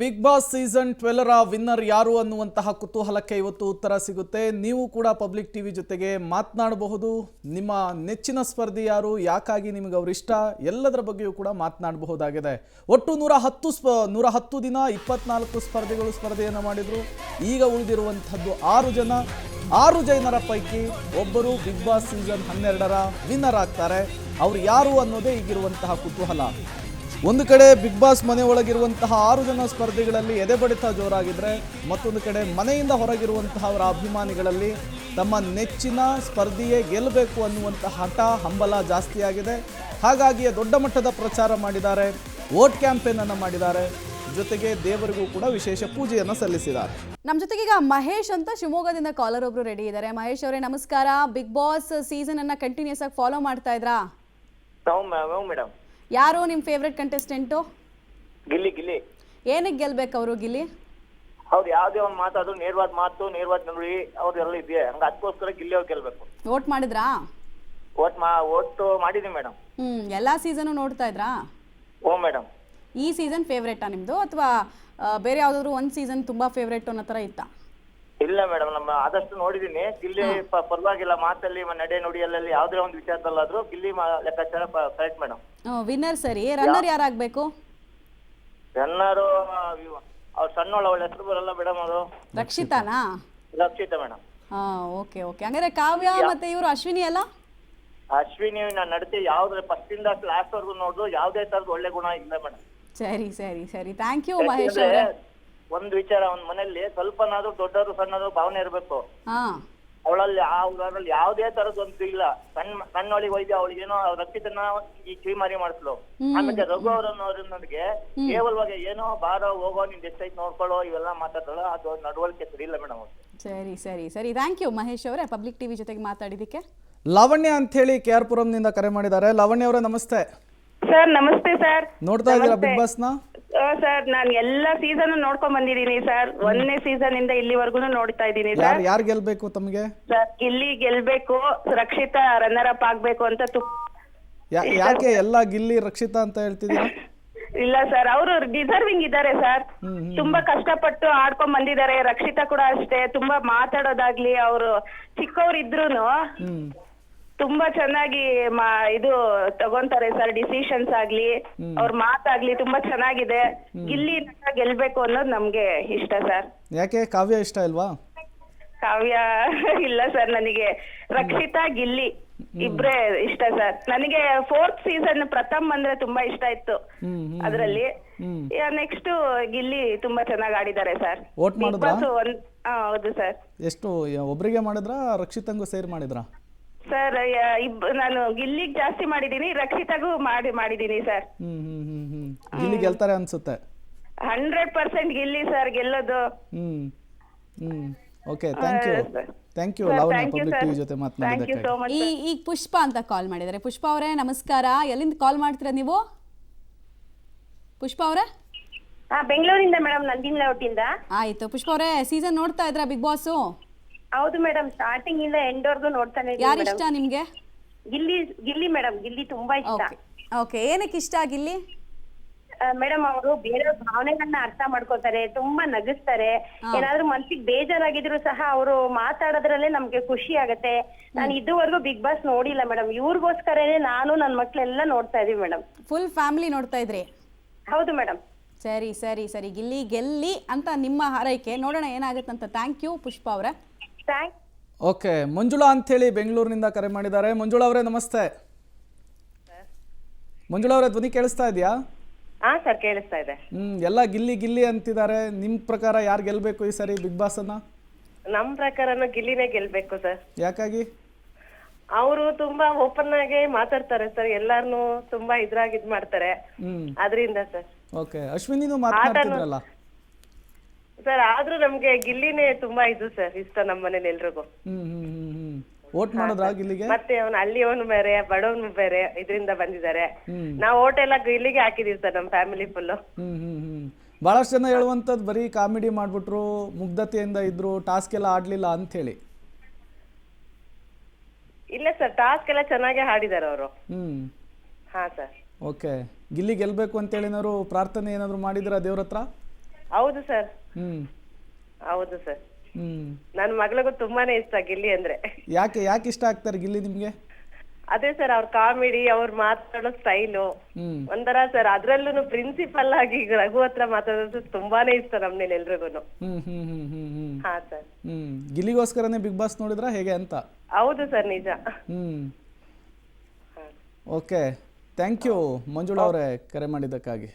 Big boss season 12 winner ಯಾರು ಅನ್ನುವಂತಹ ಕುತೂಹಲಕ್ಕೆ ಇವತ್ತು ಉತ್ತರ ಸಿಗುತ್ತೆ. ನೀವು ಕೂಡ ಪಬ್ಲಿಕ್ ಟಿವಿ ಜೊತೆಗೆ ಮಾತನಾಡಬಹುದು. ನಿಮ್ಮ ನೆಚ್ಚಿನ ಸ್ಪರ್ಧಿ ಯಾರು, ಯಾಕಾಗಿ ನಿಮಗೆ ಅವರು ಇಷ್ಟ, ಎಲ್ಲದರ ಬಗ್ಗೆಯೂ ಕೂಡ ಮಾತನಾಡಬಹುದಾಗಿದೆ. ಒಟ್ಟು 110 ದಿನ 24 ಸ್ಪರ್ಧಿಗಳು ಸ್ಪರ್ಧೆಯನ್ನು ಮಾಡಿದ್ರು. ಈಗ ಉಳಿದಿರುವಂತಹದ್ದು 6 ಜನರ ಪೈಕಿ ಒಬ್ಬರು ಬಿಗ್ ಬಾಸ್ ಸೀಸನ್ 12ರ ವಿನ್ನರ್ ಆಗ್ತಾರೆ. ಅವರು ಯಾರು ಅನ್ನೋದೇ ಈಗಿರುವಂತಹ ಕುತೂಹಲ. ಒಂದು ಕಡೆ ಬಿಗ್ ಬಾಸ್ ಮನೆ ಒಳಗಿರುವಂತಹ 6 ಜನ ಸ್ಪರ್ಧಿಗಳಲ್ಲಿ ಎದೆಬಡಿತ ಜೋರಾಗಿದ್ರೆ, ಮತ್ತೊಂದು ಕಡೆ ಮನೆಯಿಂದ ಹೊರಗಿರುವಂತಹ ಅವರ ಅಭಿಮಾನಿಗಳಲ್ಲಿ ತಮ್ಮ ನೆಚ್ಚಿನ ಸ್ಪರ್ಧಿಯೇ ಗೆಲ್ಲಬೇಕು ಅನ್ನುವಂತಹ ಹಠ ಹಂಬಲ ಜಾಸ್ತಿ ಆಗಿದೆ. ಹಾಗಾಗಿಯೇ ದೊಡ್ಡ ಮಟ್ಟದ ಪ್ರಚಾರ ಮಾಡಿದ್ದಾರೆ, ವೋಟ್ ಕ್ಯಾಂಪೇನ್ ಅನ್ನು ಮಾಡಿದ್ದಾರೆ, ಜೊತೆಗೆ ದೇವರಿಗೂ ಕೂಡ ವಿಶೇಷ ಪೂಜೆಯನ್ನು ಸಲ್ಲಿಸಿದ್ದಾರೆ. ನಮ್ಮ ಜೊತೆಗೆ ಈಗ ಮಹೇಶ್ ಅಂತ ಶಿವಮೊಗ್ಗದಿಂದ ಕಾಲರ್ ಒಬ್ರು ರೆಡಿ ಇದ್ದಾರೆ. ಮಹೇಶ್ ಅವರೇ ನಮಸ್ಕಾರ. ಬಿಗ್ ಬಾಸ್ ಸೀಸನ್ ಅನ್ನ ಕಂಟಿನ್ಯೂಸ್ ಆಗಿ ಫಾಲೋ ಮಾಡ್ತಾ ಇದ್ರಾ? ಮೇಡಮ್. ಯಾರು ನಿಮ್ಮ ಫೇವ್ರೆಟ್ ಕಂಟೆಸ್ಟೆಂಟು? ಗಿಲ್ಲಿ. ಏನಕ್ಕೆ ಗೆಲ್ಬೇಕು ಅವರು ಗಿಲ್ಲಿ? ಅವ್ರು ಯಾವ್ದೇ ಒಂದು ಮಾತಾದ್ರು ನೇರವಾದ ಮಾತು, ನೇರವಾದ ನುಡಿ ಅವ್ರದೆಲ್ಲ ಇದೆಯಾ, ಹಂಗ ಅದಕ್ಕೋಸ್ಕರ ಗಿಲ್ಲಿ ಅವ್ರು ಗೆಲ್ಬೇಕು. ವೋಟ್ ಮಾಡಿದ್ರಾ? ವೋಟ್ ಮಾಡಿದೀನಿ ಮೇಡಮ್. ಎಲ್ಲಾ ಸೀಸನ್ ನೋಡ್ತಾ ಇದ್ರಾ? ಓ ಮೇಡಮ್. ಈ ಸೀಸನ್ ಫೇವ್ರೇಟಾ ನಿಮ್ದು, ಅಥವಾ ಬೇರೆ ಯಾವ್ದಾದ್ರು ಒಂದು ಸೀಸನ್ ತುಂಬಾ ಫೇವ್ರೇಟ್ ಅನ್ನೋ ತರ ಇತ್ತಾ? ಇಲ್ಲ ಮೇಡಮ್, ನಮ್ಮ ಆದಷ್ಟು ನೋಡಿದೀನಿ. ಗಿಲ್ಲಿ ಪರವಾಗಿಲ್ಲ, ಮಾತಲ್ಲಿ ನಡೆ ನುಡಿಯಲ್ಲಿ ಯಾವ್ದೇ ಒಂದು ವಿಚಾರದಲ್ಲಾದ್ರೂ ಗಿಲ್ಲಿ ಲೆಕ್ಕಾಚಾರ ಕರೆಕ್ಟ್ ಮೇಡಮ್. ವಿನ್ನರ್ ಸರಿ. ರನ್ನರ್ ಯಾರಾಗಬೇಕು? ರನ್ನರು ಅವ್ರು ಸಣ್ಣವಳ, ಅವಳ ಹೆಸರು ಬರಲ್ಲ ಮೇಡಮ್. ಅವರು ರಕ್ಷಿತಾನಾ? ರಕ್ಷಿತಾ ಮೇಡಮ್. ಓಕೆ. ಹಂಗಾರೆ ಕಾವ್ಯ ಮತ್ತೆ ಇವರು ಅಶ್ವಿನಿ ಅಲ್ಲ? ಅಶ್ವಿನಿ ನಾನು ನಡತೆ ಯಾವ್ದು ಫಸ್ಟ್ ಇಂದ ಲಾಸ್ಟ್ ವರ್ಗು ನೋಡಿದ್ರು ಯಾವುದೇ ತರದ ಒಳ್ಳೆ ಗುಣ ಇಲ್ಲ ಮೇಡಮ್. ಸರಿ. ಥ್ಯಾಂಕ್ ಯು ಮಹೇಶ್ ಅವರೇ. ಒಂದು ವಿಚಾರ, ಒಂದ್ ಮನೆಯಲ್ಲಿ ಸ್ವಲ್ಪನಾದ್ರೂ ದೊಡ್ಡವರು ಸಣ್ಣದು ಭಾವನೆ ಇರ್ಬೇಕು. ಅವಳಲ್ಲಿ ಯಾವ್ದೇ ತರದ್ ಒಂದು ಇಲ್ಲ. ಸಣ್ಣವಳಿಗೆ ವೈದ್ಯ ಅವಳಿಗೆ ಏನೋ ರಕ್ಷಿತನ ಈ ಕಿವಿಮಾರಿ ಮಾಡಿಸ್ಲು. ಆಮೇಲೆ ರಘು ಅವರನ್ನೋರಿಗೆ ಕೇವಲವಾಗಿ ಏನೋ ಬಾರೋ ಹೋಗೋ ನಿನ್ ಎಷ್ಟೈತ್ ನೋಡ್ಕೊಳ್ಳೋ ಇವೆಲ್ಲ ಮಾತಾಡಲ್ಲ. ಅದು ನಡವಳಿಕೆ ಸರಿ ಇಲ್ಲ ಮೇಡಮ್. ಸರಿ. ಥ್ಯಾಂಕ್ ಯು ಮಹೇಶ್ ಅವರೇ, ಪಬ್ಲಿಕ್ ಟಿವಿ ಜೊತೆಗೆ ಮಾತಾಡಿದಕ್ಕೆ. ಲಾವಣ್ಯ ಅಂತ ಹೇಳಿ KR ಪುರಂನಿಂದ ಕರೆ ಮಾಡಿದ್ದಾರೆ. ಲಾವಣ್ಯ ಅವರೇ ನಮಸ್ತೆ. ಸರ್ ನಮಸ್ತೆ ಸರ್. ನೋಡ್ತಾ ಇದ್ದೀರಾ ಬಿಗ್ ಬಾಸ್ ನ? ಸರ್ ನಾನು ಎಲ್ಲಾ ಸೀಸನ್ ನೋಡ್ಕೊಂಡ್ ಬಂದಿದ್ದೀನಿ ಸರ್. 1ನೇ ಸೀಸನ್ ಇಂದ ಇಲ್ಲಿವರೆಗೂ ನೋಡ್ತಾ ಇದ್ದೀನಿ ಸರ್. ಯಾರು ಗೆಲ್ಬೇಕು ತಮಗೆ? ಸರ್ ಗಿಲ್ಲಿ ಗೆಲ್ಬೇಕು, ರಕ್ಷಿತಾ ರನ್ನರ್ ಅಪ್ ಆಗ್ಬೇಕು ಅಂತ. ಯಾಕೆ ಎಲ್ಲ ಗಿಲ್ಲಿ ರಕ್ಷಿತಾ ಅಂತ ಹೇಳ್ತಿದ್ದೀರಾ? ಇಲ್ಲ ಸರ್, ಅವರು ಡಿಸರ್ವಿಂಗ್ ಇದ್ದಾರೆ ಸರ್. ತುಂಬಾ ಕಷ್ಟಪಟ್ಟು ಆಡ್ಕೊಂಡ್ ಬಂದಿದ್ದಾರೆ. ರಕ್ಷಿತಾ ಕೂಡ ಅಷ್ಟೇ, ತುಂಬಾ ಮಾತಾಡೋದಾಗ್ಲಿ, ಅವರು ಚಿಕ್ಕವರಿದ್ರೂನು ತುಂಬಾ ಚೆನ್ನಾಗಿ ಇದು ತಗೊಂತಾರೆ ಸರ್. ಡಿಸಿಷನ್ಸ್ ಆಗ್ಲಿ, ಅವ್ರ ಮಾತಾಗ್ಲಿ ತುಂಬಾ ಚೆನ್ನಾಗಿದೆ. ಗಿಲ್ಲಿ ಗೆಲ್ಬೇಕು ಅನ್ನೋದು ನಮ್ಗೆ ಇಷ್ಟ ಸರ್. ಯಾಕೆ ಕಾವ್ಯ ಇಷ್ಟ ಇಲ್ವಾ? ಕಾವ್ಯ ಇಲ್ಲ ಸರ್, ನನಗೆ ರಕ್ಷಿತಾ ಗಿಲ್ಲಿ ಇಬ್ರೇ ಇಷ್ಟ ಸರ್. ನನಗೆ 4th ಸೀಸನ್ ಪ್ರಥಮ್ ಅಂದ್ರೆ ತುಂಬಾ ಇಷ್ಟ ಇತ್ತು. ಅದ್ರಲ್ಲಿ ನೆಕ್ಸ್ಟ್ ಗಿಲ್ಲಿ ತುಂಬಾ ಚೆನ್ನಾಗಿ ಆಡಿದ್ದಾರೆ ಸರ್. ವೋಟ್ ಮಾಡಿದ್ರಾ? ಹೌದು ಸರ್. ಎಷ್ಟು ಒಬ್ರಿಗೆ ಮಾಡಿದ್ರಾ ರಕ್ಷಿತಂಗೂ ಸೇರಿ ಮಾಡಿದ್ರಾ? ಸರ್ ನಾನು ಗಿಲ್ಲಿಗ್ ಜಾಸ್ತಿ ಮಾಡಿದೀನಿ, ರಕ್ಷಿತಾಗೂ ಮಾಡಿದೀನಿ ಸರ್. ಗಿಲ್ಲಿ ಗೆಲ್ತಾರೆ ಅನ್ಸುತ್ತೆ. 100% ಗಿಲ್ಲಿ ಸರ್ ಗೆಲ್ಲೋದು. Okay, thank you Lavanya, public TV ಜೊತೆ ಮಾತನಾಡಿದ್ದಕ್ಕೆ. ಈಗ ಪುಷ್ಪ ಅಂತ ಕಾಲ್ ಮಾಡಿದ್ದಾರೆ. ಪುಷ್ಪ ಅವರೇ ನಮಸ್ಕಾರ. ಎಲ್ಲಿಂದ ಕಾಲ್ ಮಾಡ್ತೀರಾ ನೀವು? ಪುಷ್ಪ ಅವರೇ? ಬೆಂಗಳೂರಿಂದ ಮೇಡಮ್, ನಂದಿನಿ ಲೇಔಟಿಂದ. ಆಯ್ತು. ಪುಷ್ಪ ಅವರೇ, ಸೀಸನ್ ನೋಡ್ತಾ ಇದ್ರಾ ಬಿಗ್ ಬಾಸ್? ಹೌದು ಮೇಡಮ್, ಸ್ಟಾರ್ಟಿಂಗ್ ಇಂದ ಎಂಡ್ ವರ್ಗು ನೋಡ್ತಾನೆ ಇದ್ದೀನಿ. ಯಾರು ಇಷ್ಟ ನಿಮ್ಗೆ? ಗಿಲ್ಲಿ ಮೇಡಮ್, ಗಿಲ್ಲಿ ತುಂಬಾ ಇಷ್ಟ. ಓಕೆ. ಏನಕ್ಕೆ ಇಷ್ಟ ಗಿಲ್ಲಿ? ಮೇಡಮ್ ಅವರು ಬೇರೆ ಭಾವನೆಗಳನ್ನ ಅರ್ಥ ಮಾಡ್ಕೋತಾರೆ, ತುಂಬಾ ನಗಿಸ್ತಾರೆ. ಏನಾದ್ರೂ ಮನ್ಸಿಗೆ ಬೇಜಾರಾಗಿದ್ರು ಸಹ ಅವರು ಮಾತಾಡೋದ್ರಲ್ಲೇ ನಮ್ಗೆ ಖುಷಿ ಆಗತ್ತೆ. ನಾನು ಇದುವರೆಗೂ ಬಿಗ್ ಬಾಸ್ ನೋಡಿಲ್ಲ ಮೇಡಮ್. ಇವ್ರಿಗೋಸ್ಕರನೇ ನಾನು ನನ್ನ ಮಕ್ಳೆಲ್ಲ ನೋಡ್ತಾ ಇದೀವಿ ಮೇಡಮ್. ಫುಲ್ ಫ್ಯಾಮಿಲಿ ನೋಡ್ತಾ ಇದ್ರಿ? ಹೌದು ಮೇಡಮ್. ಸರಿ. ಗಿಲ್ಲಿ ಗೆಲ್ಲಿ ಅಂತ ನಿಮ್ಮ ಹಾರೈಕೆ. ನೋಡೋಣ ಏನಾಗುತ್ತಂತ. ಥ್ಯಾಂಕ್ ಯು ಪುಷ್ಪ ಅವರೇ. ಓಕೆ, ಮಂಜುಳಾ ಅಂತ ಹೇಳಿ ಬೆಂಗಳೂರಿನಿಂದ ಕರೆ ಮಾಡಿದ್ದಾರೆ. ಮಂಜುಳಾ ಅವರೇ ನಮಸ್ತೆ. ಮಂಜುಳಾ ಅವರೇ, ಧ್ವನಿ ಕೇಳಿಸ್ತಾ ಇದೆಯಾ? ಸರ್ ಕೇಳಿಸ್ತಾ ಇದೆ. ಎಲ್ಲ ಗಿಲ್ಲಿ ಅಂತಿದ್ದಾರೆ. ನಿಮ್ ಪ್ರಕಾರ ಯಾರು ಗೆಲ್ಬೇಕು ಈ ಸರಿ ಬಿಗ್ ಬಾಸ್ ಅನ್ನ? ನಮ್ ಪ್ರಕಾರನು ಗಿಲ್ಲಿನೇ ಗೆಲ್ಬೇಕು ಸರ್. ಯಾಕಾಗಿ? ಅವರು ತುಂಬಾ ಓಪನ್ ಆಗಿ ಮಾತಾಡ್ತಾರೆ ಸರ್, ಎಲ್ಲಾರ್ನು ತುಂಬಾ ಇದ್ರಾಗಿ ಇದ್ ಮಾಡ್ತಾರೆ, ಅದರಿಂದ ಸರ್. ಓಕೆ, ಅಶ್ವಿನಿನೂ ಮಾತಾಡ್ತಿದ್ರಲ್ಲ ಸರ್. ಆದ್ರೂ ನಮ್ಗೆ ಗಿಲ್ಲಿನೇ ತುಂಬಾ ಇದು ಸರ್, ಇಷ್ಟ ನಮ್ಮ ಮನೇಲಿ ಎಲ್ರಿಗೂ. ವೋಟ್ ಮಾಡಿದ್ರಾ ಗಿಲ್ಲಿಗೆ? ಮತ್ತೆ ಅವ್ನು ಹಳ್ಳಿಯವನು ಬೇರೆ, ಬಡವನು ಬೇರೆ, ಇದರಿಂದ ಬಂದಿದ್ದಾರೆ. ನಾವು ವೋಟ್ ಎಲ್ಲ ಗಿಲ್ಲಿಗೆ ಹಾಕಿದೀವಿ ಸರ್, ನಮ್ಮ ಫ್ಯಾಮಿಲಿ ಫುಲ್. ಬಹಳಷ್ಟು ಜನ ಹೇಳುವಂತದ್ದು ಬರೀ ಕಾಮಿಡಿ ಮಾಡ್ಬಿಟ್ರು, ಮುಗ್ಧತೆಯಿಂದ ಇದ್ರು, ಟಾಸ್ಕ್ ಎಲ್ಲ ಆಡ್ಲಿಲ್ಲ ಅಂತ ಹೇಳಿ. ಇಲ್ಲ ಸರ್, ಟಾಸ್ಕ್ ಎಲ್ಲ ಚೆನ್ನಾಗಿ ಹಾಡಿದಾರೆ ಅವರು. ಹಾ ಸರ್. ಓಕೆ, ಗಿಲ್ಲಿ ಗೆಲ್ಬೇಕು ಅಂತ ಹೇಳಿ ಏನಾದ್ರು ಪ್ರಾರ್ಥನೆ ಏನಾದ್ರು ಮಾಡಿದ್ರಾ ದೇವ್ರ ಹತ್ರ? ಹೌದು ಸರ್, ಹ್ಮ್ ಹೌದು ಸರ್. ಹ್ಮ್ ನನ್ನ ಮಗಳಿಗೂ ತುಂಬಾನೇ ಇಷ್ಟ ಗಿಲ್ಲಿ ಅಂದ್ರೆ. ಯಾಕೆ ಇಷ್ಟ ಆಗ್ತಾರೆ ಗಿಲ್ಲಿ ನಿಮ್ಗೆ? ಅದೇ ಸರ್, ಅವ್ರ ಕಾಮಿಡಿ, ಅವ್ರ ಮಾತಾಡೋ ಸ್ಟೈಲು ಹ್ಮ್ ಒಂಥರ ಸರ್. ಅದ್ರಲ್ಲೂ ಪ್ರಿನ್ಸಿಪಲ್ ಆಗಿ ಈಗ ರಘು ಹತ್ರ ಮಾತಾಡೋದು ತುಂಬಾನೇ ಇಷ್ಟ ನಮ್ನೇಲಿ ಎಲ್ರಿಗೂನು. ಹ್ಮ್ ಹ್ಮ್ ಹ್ಮ್ ಹ್ಮ್ ಹ್ಮ್ ಹಾ ಸರ್. ಗಿಲ್ಲಿಗೋಸ್ಕರನೇ ಬಿಗ್ ಬಾಸ್ ನೋಡಿದ್ರಾ ಹೇಗೆ ಅಂತ? ಹೌದು ಸರ್, ನಿಜ. ಹ್ಮ್ ಓಕೆ, ಥ್ಯಾಂಕ್ ಯು ಮಂಜುಳಾ ಅವರೇ ಕರೆ ಮಾಡಿದ್ದಕ್ಕಾಗಿ.